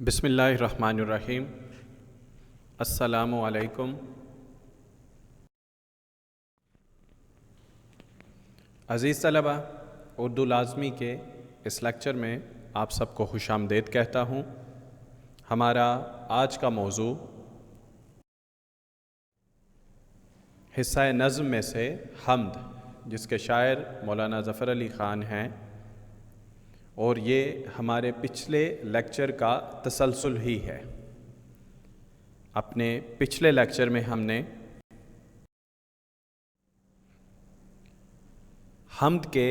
بسم اللہ الرحمن الرحیم۔ السلام علیکم۔ عزیز طلبہ، اردو لازمی کے اس لیکچر میں آپ سب کو خوش آمدید کہتا ہوں۔ ہمارا آج کا موضوع حصہ نظم میں سے حمد، جس کے شاعر مولانا ظفر علی خان ہیں، اور یہ ہمارے پچھلے لیکچر کا تسلسل ہی ہے۔ اپنے پچھلے لیکچر میں ہم نے حمد کے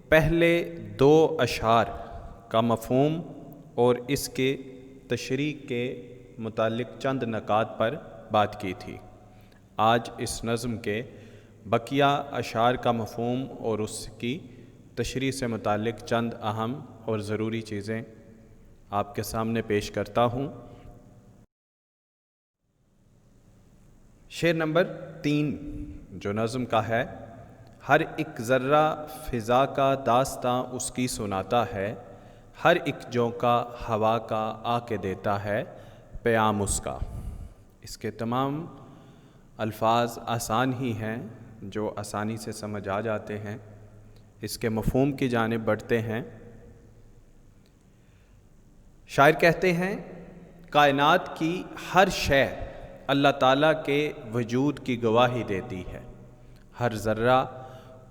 پہلے دو اشعار کا مفہوم اور اس کے تشریح کے متعلق چند نکات پر بات کی تھی۔ آج اس نظم کے بقیہ اشعار کا مفہوم اور اس کی تشریح سے متعلق چند اہم اور ضروری چیزیں آپ کے سامنے پیش کرتا ہوں۔ شعر نمبر 3 جو نظم کا ہے: ہر ایک ذرہ فضا کا داستاں اس کی سناتا ہے، ہر ایک جھونکا ہوا کا آ کے دیتا ہے پیام اس کا۔ اس کے تمام الفاظ آسان ہی ہیں، جو آسانی سے سمجھ آ جاتے ہیں۔ اس کے مفہوم کی جانب بڑھتے ہیں۔ شاعر کہتے ہیں، کائنات کی ہر شے اللہ تعالیٰ کے وجود کی گواہی دیتی ہے، ہر ذرہ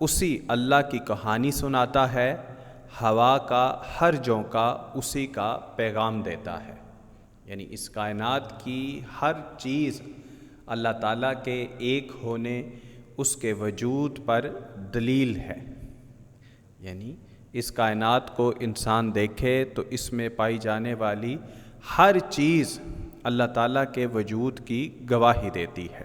اسی اللہ کی کہانی سناتا ہے، ہوا کا ہر جھونکا اسی کا پیغام دیتا ہے۔ یعنی اس کائنات کی ہر چیز اللہ تعالیٰ کے ایک ہونے، اس کے وجود پر دلیل ہے۔ یعنی اس کائنات کو انسان دیکھے تو اس میں پائی جانے والی ہر چیز اللہ تعالیٰ کے وجود کی گواہی دیتی ہے۔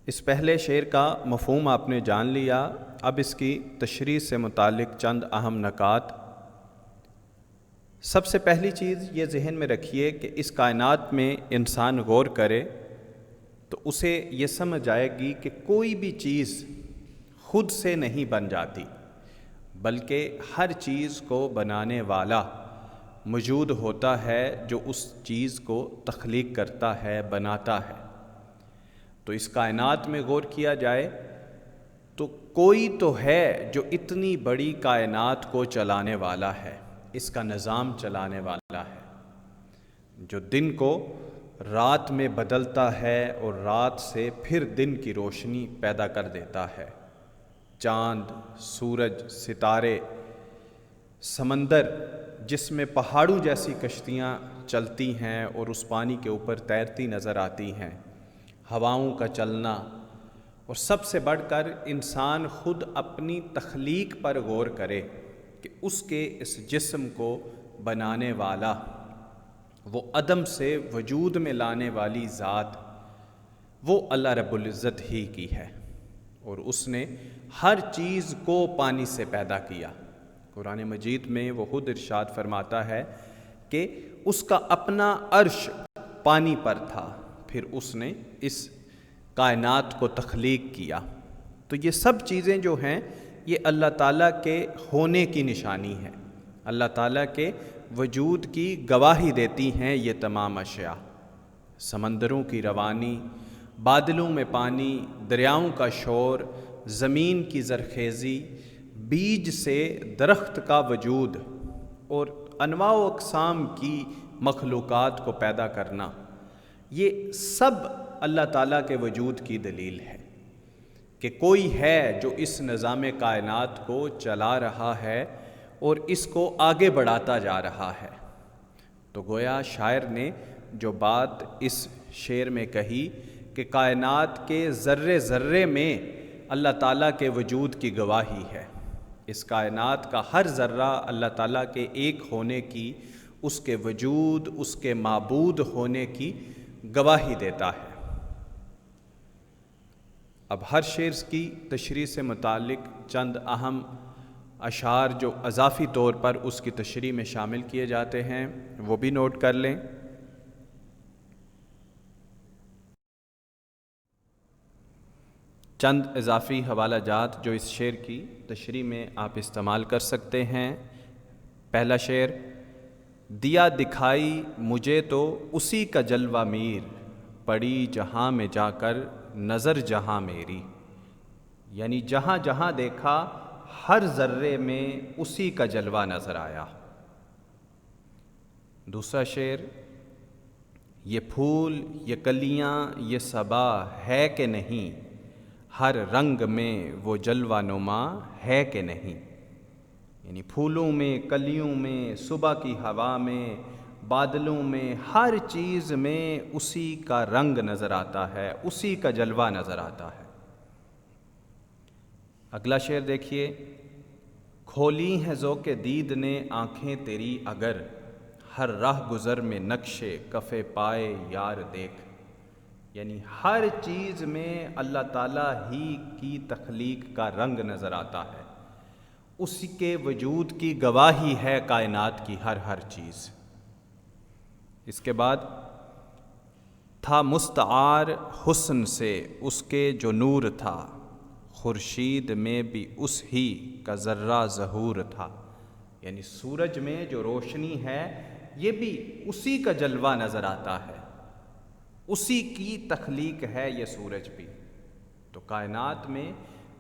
اس پہلے شعر کا مفہوم آپ نے جان لیا، اب اس کی تشریح سے متعلق چند اہم نکات۔ سب سے پہلی چیز یہ ذہن میں رکھیے کہ اس کائنات میں انسان غور کرے تو اسے یہ سمجھ آئے گی کہ کوئی بھی چیز خود سے نہیں بن جاتی، بلکہ ہر چیز کو بنانے والا موجود ہوتا ہے، جو اس چیز کو تخلیق کرتا ہے، بناتا ہے۔ تو اس کائنات میں غور کیا جائے تو کوئی تو ہے جو اتنی بڑی کائنات کو چلانے والا ہے، اس کا نظام چلانے والا ہے، جو دن کو رات میں بدلتا ہے اور رات سے پھر دن کی روشنی پیدا کر دیتا ہے۔ چاند، سورج، ستارے، سمندر جس میں پہاڑوں جیسی کشتیاں چلتی ہیں اور اس پانی کے اوپر تیرتی نظر آتی ہیں، ہواؤں کا چلنا، اور سب سے بڑھ کر انسان خود اپنی تخلیق پر غور کرے کہ اس کے اس جسم کو بنانے والا، وہ عدم سے وجود میں لانے والی ذات، وہ اللہ رب العزت ہی کی ہے، اور اس نے ہر چیز کو پانی سے پیدا کیا۔ قرآن مجید میں وہ خود ارشاد فرماتا ہے کہ اس کا اپنا عرش پانی پر تھا، پھر اس نے اس کائنات کو تخلیق کیا۔ تو یہ سب چیزیں جو ہیں یہ اللہ تعالیٰ کے ہونے کی نشانی ہے، اللہ تعالیٰ کے وجود کی گواہی دیتی ہیں یہ تمام اشیاء۔ سمندروں کی روانی، بادلوں میں پانی، دریاؤں کا شور، زمین کی زرخیزی، بیج سے درخت کا وجود، اور انواع و اقسام کی مخلوقات کو پیدا کرنا، یہ سب اللہ تعالیٰ کے وجود کی دلیل ہے کہ کوئی ہے جو اس نظام کائنات کو چلا رہا ہے اور اس کو آگے بڑھاتا جا رہا ہے۔ تو گویا شاعر نے جو بات اس شعر میں کہی کہ کائنات کے ذرے ذرے میں اللہ تعالیٰ کے وجود کی گواہی ہے، اس کائنات کا ہر ذرہ اللہ تعالیٰ کے ایک ہونے کی، اس کے وجود، اس کے معبود ہونے کی گواہی دیتا ہے۔ اب ہر شعر کی تشریح سے متعلق چند اہم اشعار جو اضافی طور پر اس کی تشریح میں شامل کیے جاتے ہیں وہ بھی نوٹ کر لیں۔ چند اضافی حوالہ جات جو اس شعر کی تشریح میں آپ استعمال کر سکتے ہیں۔ پہلا شعر: دیا دکھائی مجھے تو اسی کا جلوہ میر، پڑی جہاں میں جا کر نظر جہاں میری، یعنی جہاں جہاں دیکھا ہر ذرے میں اسی کا جلوہ نظر آیا۔ دوسرا شعر: یہ پھول یہ کلیاں یہ صبا ہے کہ نہیں، ہر رنگ میں وہ جلوہ نما ہے کہ نہیں، یعنی پھولوں میں، کلیوں میں، صبح کی ہوا میں، بادلوں میں، ہر چیز میں اسی کا رنگ نظر آتا ہے، اسی کا جلوہ نظر آتا ہے۔ اگلا شعر دیکھیے: کھولی ہیں ذوق دید نے آنکھیں تیری اگر، ہر راہ گزر میں نقش کف پائے یار دیکھ، یعنی ہر چیز میں اللہ تعالیٰ ہی کی تخلیق کا رنگ نظر آتا ہے، اس کے وجود کی گواہی ہے کائنات کی ہر چیز۔ اس کے بعد: تھا مستعار حسن سے اس کے جو نور تھا، خورشید میں بھی اس ہی کا ذرہ ظہور تھا، یعنی سورج میں جو روشنی ہے یہ بھی اسی کا جلوہ نظر آتا ہے، اسی کی تخلیق ہے یہ سورج بھی۔ تو کائنات میں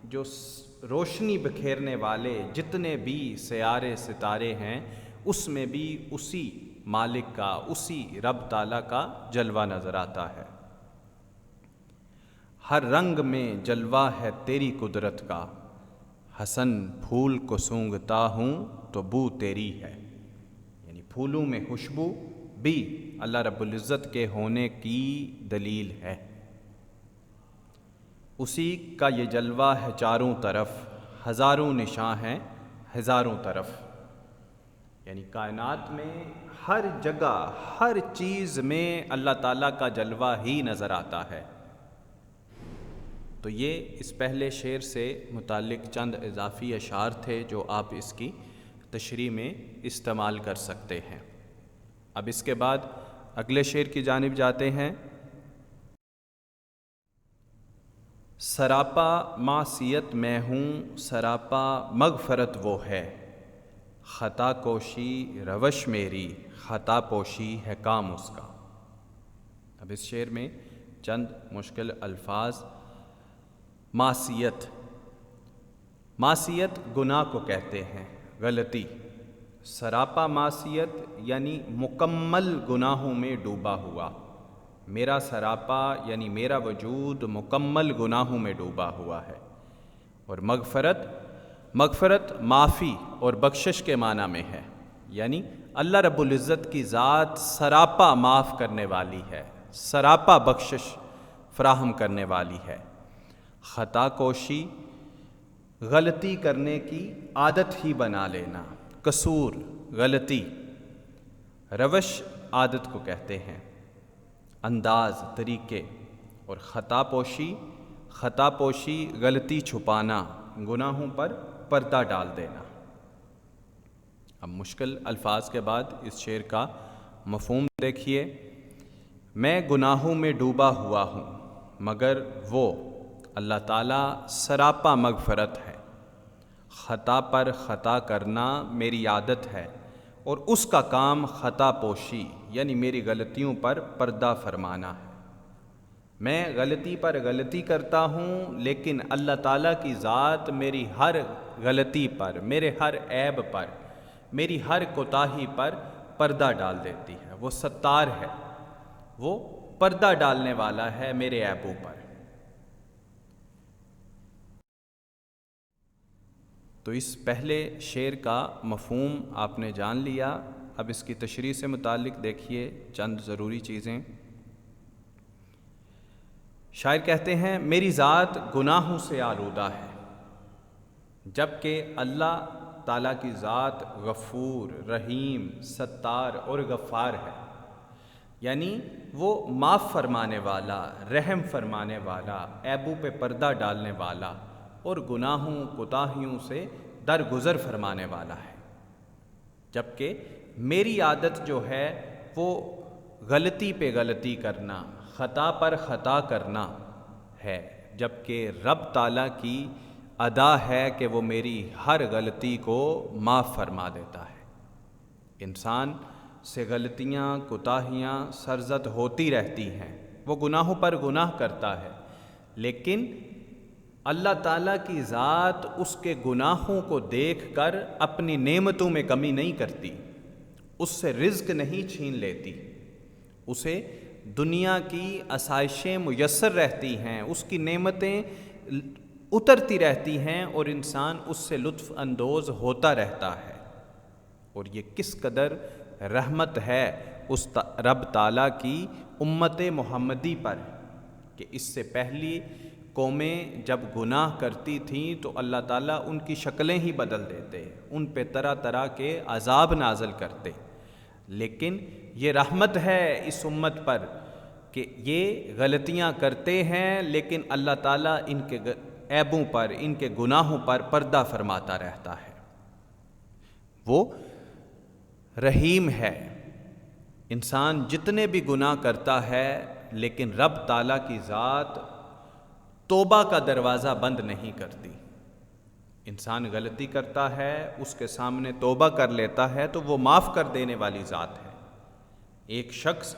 جو روشنی بکھیرنے والے جتنے بھی سیارے ستارے ہیں، اس میں بھی اسی مالک کا، اسی رب تعالیٰ کا جلوہ نظر آتا ہے۔ ہر رنگ میں جلوہ ہے تیری قدرت کا، حسن پھول کو سونگھتا ہوں تو بو تیری ہے، یعنی پھولوں میں خوشبو بھی اللہ رب العزت کے ہونے کی دلیل ہے۔ اسی کا یہ جلوہ ہے چاروں طرف، ہزاروں نشاں ہیں ہزاروں طرف، یعنی کائنات میں ہر جگہ ہر چیز میں اللہ تعالیٰ کا جلوہ ہی نظر آتا ہے۔ تو یہ اس پہلے شعر سے متعلق چند اضافی اشعار تھے جو آپ اس کی تشریح میں استعمال کر سکتے ہیں۔ اب اس کے بعد اگلے شعر کی جانب جاتے ہیں۔ سراپا معصیت میں ہوں سراپا مغفرت وہ ہے، خطا کوشی روش میری خطا پوشی ہے کام اس کا۔ اب اس شعر میں چند مشکل الفاظ۔ معصیت گناہ کو کہتے ہیں، غلطی۔ سراپا معصیت یعنی مکمل گناہوں میں ڈوبا ہوا، میرا سراپا یعنی میرا وجود مکمل گناہوں میں ڈوبا ہوا ہے۔ اور مغفرت معافی اور بخشش کے معنی میں ہے، یعنی اللہ رب العزت کی ذات سراپا معاف کرنے والی ہے، سراپا بخشش فراہم کرنے والی ہے۔ خطا کوشی غلطی کرنے کی عادت ہی بنا لینا، قصور، غلطی۔ روش عادت کو کہتے ہیں، انداز، طریقے۔ اور خطا پوشی غلطی چھپانا، گناہوں پر پردہ ڈال دینا۔ اب مشکل الفاظ کے بعد اس شعر کا مفہوم دیکھیے۔ میں گناہوں میں ڈوبا ہوا ہوں مگر وہ اللہ تعالیٰ سراپا مغفرت ہے، خطا پر خطا کرنا میری عادت ہے، اور اس کا کام خطا پوشی یعنی میری غلطیوں پر پردہ فرمانا ہے۔ میں غلطی پر غلطی کرتا ہوں لیکن اللہ تعالیٰ کی ذات میری ہر غلطی پر، میرے ہر عیب پر، میری ہر کوتاہی پر پردہ ڈال دیتی ہے۔ وہ ستار ہے، وہ پردہ ڈالنے والا ہے میرے عیبوں پر۔ تو اس پہلے شعر کا مفہوم آپ نے جان لیا۔ اب اس کی تشریح سے متعلق دیکھیے چند ضروری چیزیں۔ شاعر کہتے ہیں میری ذات گناہوں سے آلودہ ہے، جبکہ اللہ تعالیٰ کی ذات غفور، رحیم، ستار اور غفار ہے، یعنی وہ معاف فرمانے والا، رحم فرمانے والا، عیبوں پہ پردہ ڈالنے والا اور گناہوں کوتاہیوں سے درگزر فرمانے والا ہے۔ جبکہ میری عادت جو ہے وہ غلطی پہ غلطی کرنا، خطا پر خطا کرنا ہے، جبکہ رب تعالیٰ کی ادا ہے کہ وہ میری ہر غلطی کو معاف فرما دیتا ہے۔ انسان سے غلطیاں، کوتاہیاں سرزد ہوتی رہتی ہیں، وہ گناہوں پر گناہ کرتا ہے، لیکن اللہ تعالیٰ کی ذات اس کے گناہوں کو دیکھ کر اپنی نعمتوں میں کمی نہیں کرتی، اس سے رزق نہیں چھین لیتی، اسے دنیا کی آسائشیں میسر رہتی ہیں، اس کی نعمتیں اترتی رہتی ہیں اور انسان اس سے لطف اندوز ہوتا رہتا ہے۔ اور یہ کس قدر رحمت ہے اس رب تعالیٰ کی امت محمدی پر کہ اس سے پہلی قومیں جب گناہ کرتی تھیں تو اللہ تعالیٰ ان کی شکلیں ہی بدل دیتے، ان پہ طرح طرح کے عذاب نازل کرتے، لیکن یہ رحمت ہے اس امت پر کہ یہ غلطیاں کرتے ہیں لیکن اللہ تعالیٰ ان کے عیبوں پر، ان کے گناہوں پر پردہ فرماتا رہتا ہے۔ وہ رحیم ہے۔ انسان جتنے بھی گناہ کرتا ہے لیکن رب تعالیٰ کی ذات توبہ کا دروازہ بند نہیں کرتی۔ انسان غلطی کرتا ہے، اس کے سامنے توبہ کر لیتا ہے تو وہ معاف کر دینے والی ذات ہے۔ ایک شخص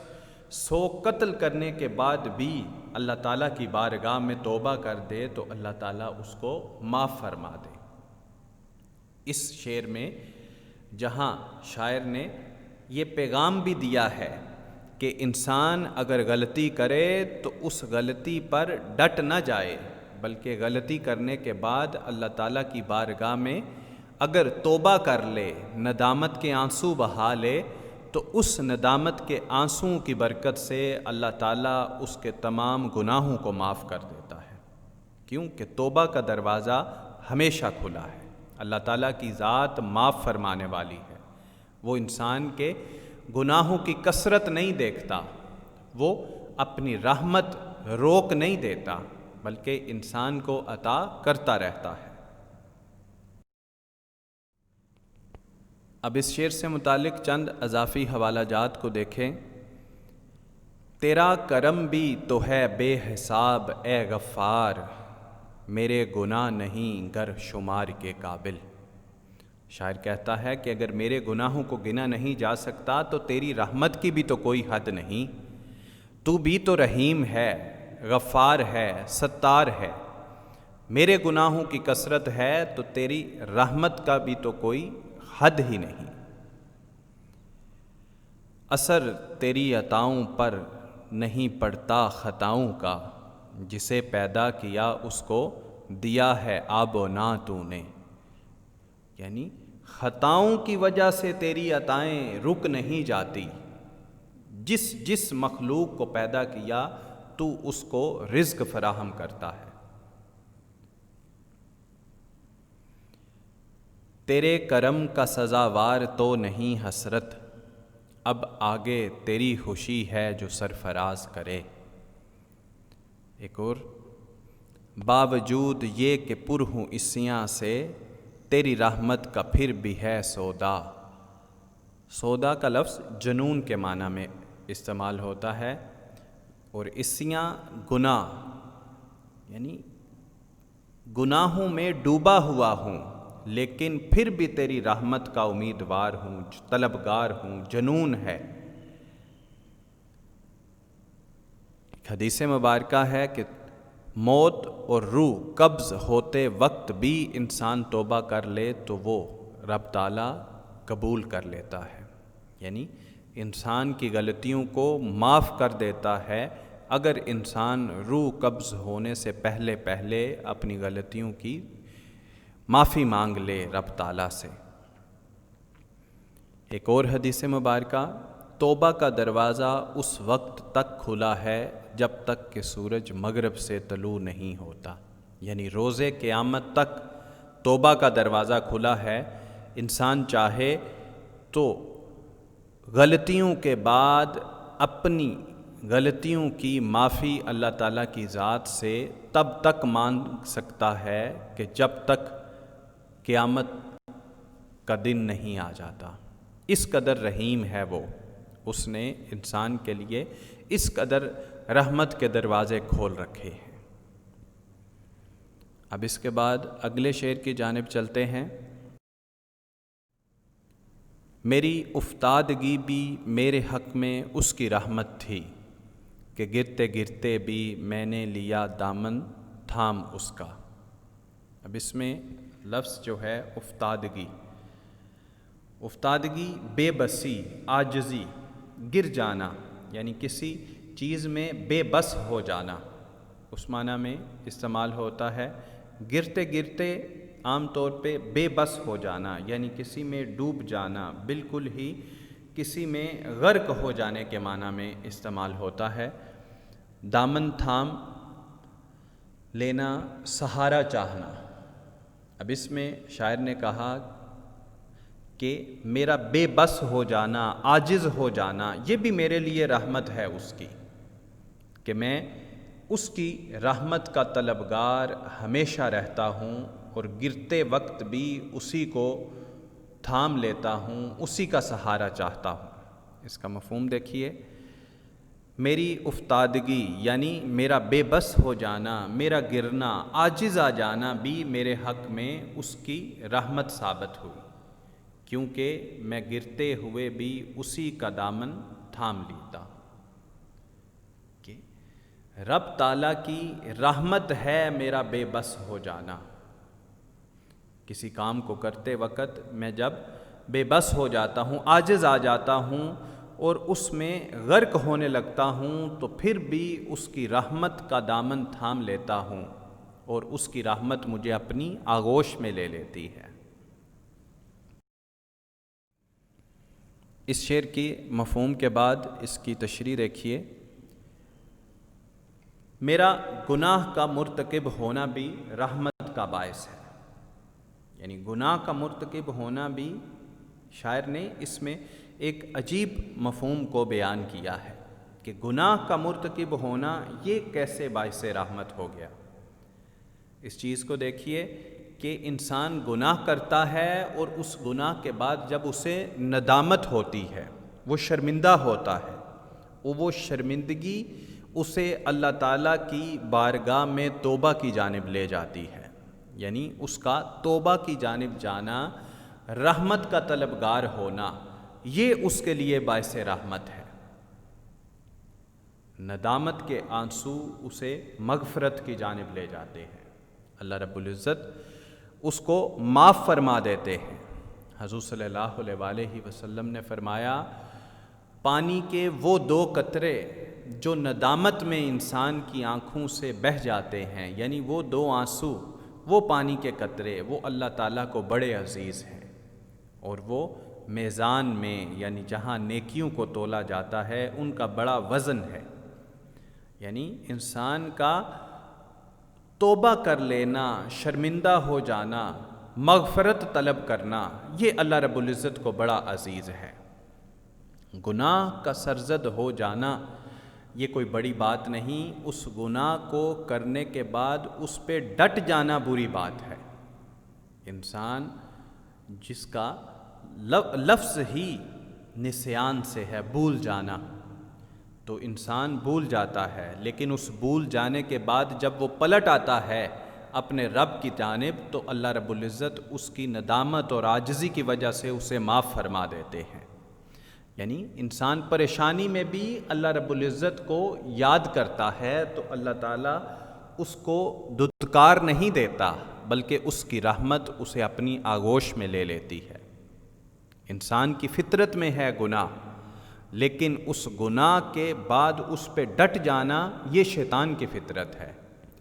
100 قتل کرنے کے بعد بھی اللہ تعالیٰ کی بارگاہ میں توبہ کر دے تو اللہ تعالیٰ اس کو معاف فرما دے۔ اس شعر میں جہاں شاعر نے یہ پیغام بھی دیا ہے کہ انسان اگر غلطی کرے تو اس غلطی پر ڈٹ نہ جائے، بلکہ غلطی کرنے کے بعد اللہ تعالیٰ کی بارگاہ میں اگر توبہ کر لے، ندامت کے آنسو بہا لے تو اس ندامت کے آنسوؤں کی برکت سے اللہ تعالیٰ اس کے تمام گناہوں کو معاف کر دیتا ہے، کیونکہ توبہ کا دروازہ ہمیشہ کھلا ہے۔ اللہ تعالیٰ کی ذات معاف فرمانے والی ہے۔ وہ انسان کے گناہوں کی کثرت نہیں دیکھتا، وہ اپنی رحمت روک نہیں دیتا، بلکہ انسان کو عطا کرتا رہتا ہے۔ اب اس شعر سے متعلق چند اضافی حوالہ جات کو دیکھیں۔ تیرا کرم بھی تو ہے بے حساب اے غفار، میرے گناہ نہیں گر شمار کے قابل۔ شاعر کہتا ہے کہ اگر میرے گناہوں کو گنا نہیں جا سکتا تو تیری رحمت کی بھی تو کوئی حد نہیں، تو بھی تو رحیم ہے، غفار ہے، ستار ہے۔ میرے گناہوں کی کثرت ہے تو تیری رحمت کا بھی تو کوئی حد ہی نہیں۔ اثر تیری عطاؤں پر نہیں پڑتا خطاؤں کا، جسے پیدا کیا اس کو دیا ہے آب و نا تو نے۔ یعنی خطاؤں کی وجہ سے تیری عطائیں رک نہیں جاتی، جس مخلوق کو پیدا کیا تو اس کو رزق فراہم کرتا ہے۔ تیرے کرم کا سزاوار تو نہیں حسرت، اب آگے تیری خوشی ہے جو سرفراز کرے۔ ایک اور، باوجود یہ کہ پر ہوں اسیاں سے، تیری رحمت کا پھر بھی ہے سودا۔ سودا کا لفظ جنون کے معنی میں استعمال ہوتا ہے، اور اسیاں گناہ، یعنی گناہوں میں ڈوبا ہوا ہوں لیکن پھر بھی تیری رحمت کا امیدوار ہوں، طلبگار ہوں، جنون ہے۔ حدیث مبارکہ ہے کہ موت اور روح قبض ہوتے وقت بھی انسان توبہ کر لے تو وہ رب تعالیٰ قبول کر لیتا ہے، یعنی انسان کی غلطیوں کو معاف کر دیتا ہے اگر انسان روح قبض ہونے سے پہلے اپنی غلطیوں کی معافی مانگ لے رب تعالیٰ سے۔ ایک اور حدیث مبارکہ، توبہ کا دروازہ اس وقت تک کھلا ہے جب تک کہ سورج مغرب سے طلوع نہیں ہوتا، یعنی روز قیامت تک توبہ کا دروازہ کھلا ہے۔ انسان چاہے تو غلطیوں کے بعد اپنی غلطیوں کی معافی اللہ تعالیٰ کی ذات سے تب تک مانگ سکتا ہے کہ جب تک قیامت کا دن نہیں آ جاتا۔ اس قدر رحیم ہے وہ، اس نے انسان کے لیے اس قدر رحمت کے دروازے کھول رکھے ہیں۔ اب اس کے بعد اگلے شعر کی جانب چلتے ہیں۔ میری افتادگی بھی میرے حق میں اس کی رحمت تھی کہ گرتے گرتے بھی میں نے لیا دامن تھام اس کا۔ اب اس میں لفظ جو ہے افتادگی، افتادگی بے بسی، عاجزی، گر جانا، یعنی کسی چیز میں بے بس ہو جانا، اس معنی میں استعمال ہوتا ہے۔ گرتے گرتے عام طور پہ بے بس ہو جانا، یعنی کسی میں ڈوب جانا، بالکل ہی کسی میں غرق ہو جانے کے معنی میں استعمال ہوتا ہے۔ دامن تھام لینا، سہارا چاہنا۔ اب اس میں شاعر نے کہا کہ میرا بے بس ہو جانا، عاجز ہو جانا، یہ بھی میرے لیے رحمت ہے اس کی، کہ میں اس کی رحمت کا طلبگار ہمیشہ رہتا ہوں اور گرتے وقت بھی اسی کو تھام لیتا ہوں، اسی کا سہارا چاہتا ہوں۔ اس کا مفہوم دیکھیے، میری افتادگی یعنی میرا بے بس ہو جانا، میرا گرنا، عاجز آ جانا بھی میرے حق میں اس کی رحمت ثابت ہوئی، کیونکہ میں گرتے ہوئے بھی اسی کا دامن تھام لیتا ہوں۔ کہ رب تعالیٰ کی رحمت ہے میرا بے بس ہو جانا۔ کسی کام کو کرتے وقت میں جب بے بس ہو جاتا ہوں، عاجز آ جاتا ہوں اور اس میں غرق ہونے لگتا ہوں، تو پھر بھی اس کی رحمت کا دامن تھام لیتا ہوں اور اس کی رحمت مجھے اپنی آغوش میں لے لیتی ہے۔ اس شعر کی مفہوم کے بعد اس کی تشریح دیکھیے۔ میرا گناہ کا مرتکب ہونا بھی رحمت کا باعث ہے، یعنی گناہ کا مرتکب ہونا بھی شاعر نے اس میں ایک عجیب مفہوم کو بیان کیا ہے کہ گناہ کا مرتکب ہونا یہ کیسے باعث رحمت ہو گیا۔ اس چیز کو دیکھیے کہ انسان گناہ کرتا ہے اور اس گناہ کے بعد جب اسے ندامت ہوتی ہے، وہ شرمندہ ہوتا ہے، وہ شرمندگی اسے اللہ تعالیٰ کی بارگاہ میں توبہ کی جانب لے جاتی ہے، یعنی اس کا توبہ کی جانب جانا، رحمت کا طلبگار ہونا، یہ اس کے لیے باعث رحمت ہے۔ ندامت کے آنسو اسے مغفرت کی جانب لے جاتے ہیں، اللہ رب العزت اس کو معاف فرما دیتے ہیں۔ حضور صلی اللہ علیہ وآلہ وسلم نے فرمایا، پانی کے وہ 2 قطرے جو ندامت میں انسان کی آنکھوں سے بہہ جاتے ہیں، یعنی وہ 2 آنسو، وہ پانی کے قطرے، وہ اللہ تعالیٰ کو بڑے عزیز ہیں، اور وہ میزان میں یعنی جہاں نیکیوں کو تولا جاتا ہے ان کا بڑا وزن ہے۔ یعنی انسان کا توبہ کر لینا، شرمندہ ہو جانا، مغفرت طلب کرنا، یہ اللہ رب العزت کو بڑا عزیز ہے۔ گناہ کا سرزد ہو جانا یہ کوئی بڑی بات نہیں، اس گناہ کو کرنے کے بعد اس پہ ڈٹ جانا بری بات ہے۔ انسان جس کا لفظ ہی نسیان سے ہے، بھول جانا، تو انسان بھول جاتا ہے، لیکن اس بھول جانے کے بعد جب وہ پلٹ آتا ہے اپنے رب کی جانب، تو اللہ رب العزت اس کی ندامت اور عاجزی کی وجہ سے اسے معاف فرما دیتے ہیں۔ یعنی انسان پریشانی میں بھی اللہ رب العزت کو یاد کرتا ہے تو اللہ تعالیٰ اس کو دھتکار نہیں دیتا، بلکہ اس کی رحمت اسے اپنی آغوش میں لے لیتی ہے۔ انسان کی فطرت میں ہے گناہ، لیکن اس گناہ کے بعد اس پہ ڈٹ جانا یہ شیطان کی فطرت ہے۔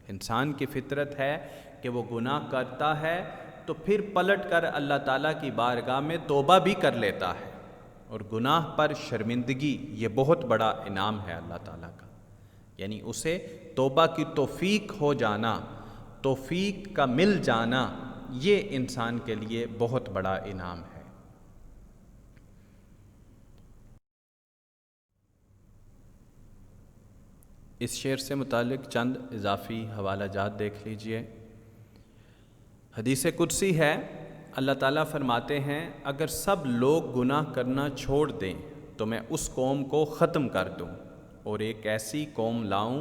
انسان کی فطرت ہے کہ وہ گناہ کرتا ہے تو پھر پلٹ کر اللہ تعالیٰ کی بارگاہ میں توبہ بھی کر لیتا ہے، اور گناہ پر شرمندگی یہ بہت بڑا انعام ہے اللہ تعالیٰ کا، یعنی اسے توبہ کی توفیق ہو جانا، توفیق کا مل جانا، یہ انسان کے لیے بہت بڑا انعام ہے۔ اس شعر سے متعلق چند اضافی حوالہ جات دیکھ لیجئے۔ حدیث قدسی ہے، اللہ تعالیٰ فرماتے ہیں اگر سب لوگ گناہ کرنا چھوڑ دیں تو میں اس قوم کو ختم کر دوں اور ایک ایسی قوم لاؤں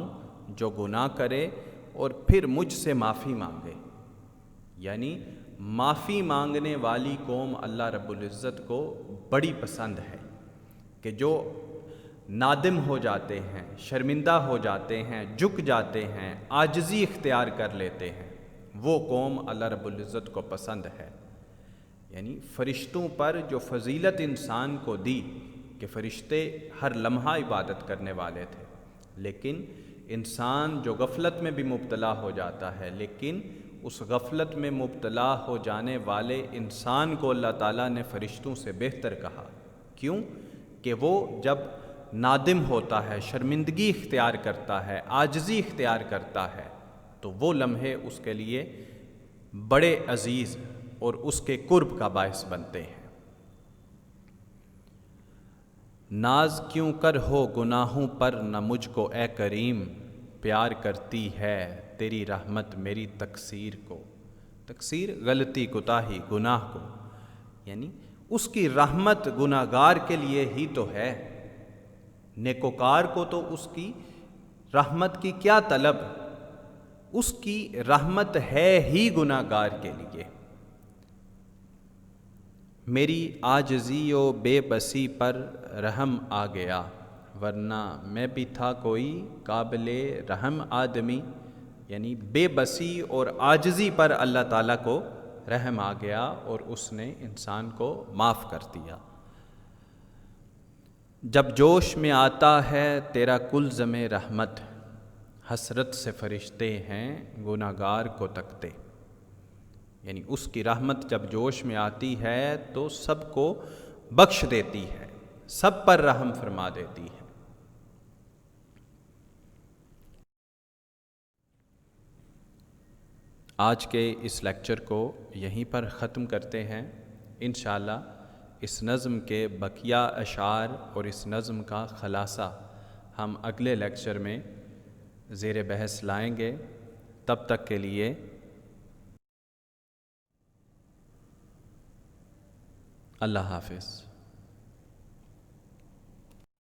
جو گناہ کرے اور پھر مجھ سے معافی مانگے۔ یعنی معافی مانگنے والی قوم اللہ رب العزت کو بڑی پسند ہے، کہ جو نادم ہو جاتے ہیں، شرمندہ ہو جاتے ہیں، جھک جاتے ہیں، عاجزی اختیار کر لیتے ہیں، وہ قوم اللہ رب العزت کو پسند ہے۔ یعنی فرشتوں پر جو فضیلت انسان کو دی کہ فرشتے ہر لمحہ عبادت کرنے والے تھے، لیکن انسان جو غفلت میں بھی مبتلا ہو جاتا ہے، لیکن اس غفلت میں مبتلا ہو جانے والے انسان کو اللہ تعالیٰ نے فرشتوں سے بہتر کہا۔ کیوں؟ کہ وہ جب نادم ہوتا ہے، شرمندگی اختیار کرتا ہے، عاجزی اختیار کرتا ہے، تو وہ لمحے اس کے لیے بڑے عزیز اور اس کے قرب کا باعث بنتے ہیں۔ ناز کیوں کر ہو گناہوں پر نہ مجھ کو اے کریم، پیار کرتی ہے تیری رحمت میری تقصیر کو۔ تقصیر غلطی، کوتاہی، گناہ کو، یعنی اس کی رحمت گناہ گار کے لیے ہی تو ہے، نیکوکار کو تو اس کی رحمت کی کیا طلب، اس کی رحمت ہے ہی گناہ گار کے لیے۔ میری عاجزی و بے بسی پر رحم آ گیا، ورنہ میں بھی تھا کوئی قابل رحم آدمی۔ یعنی بے بسی اور عاجزی پر اللہ تعالیٰ کو رحم آ گیا اور اس نے انسان کو معاف کر دیا۔ جب جوش میں آتا ہے تیرا کلزم رحمت، حسرت سے فرشتے ہیں گناہ گار کو تکتے۔ یعنی اس کی رحمت جب جوش میں آتی ہے تو سب کو بخش دیتی ہے، سب پر رحم فرما دیتی ہے۔ آج کے اس لیکچر کو یہیں پر ختم کرتے ہیں۔ انشاءاللہ اس نظم کے بقیہ اشعار اور اس نظم کا خلاصہ ہم اگلے لیکچر میں زیر بحث لائیں گے۔ تب تک کے لیے اللہ حافظ۔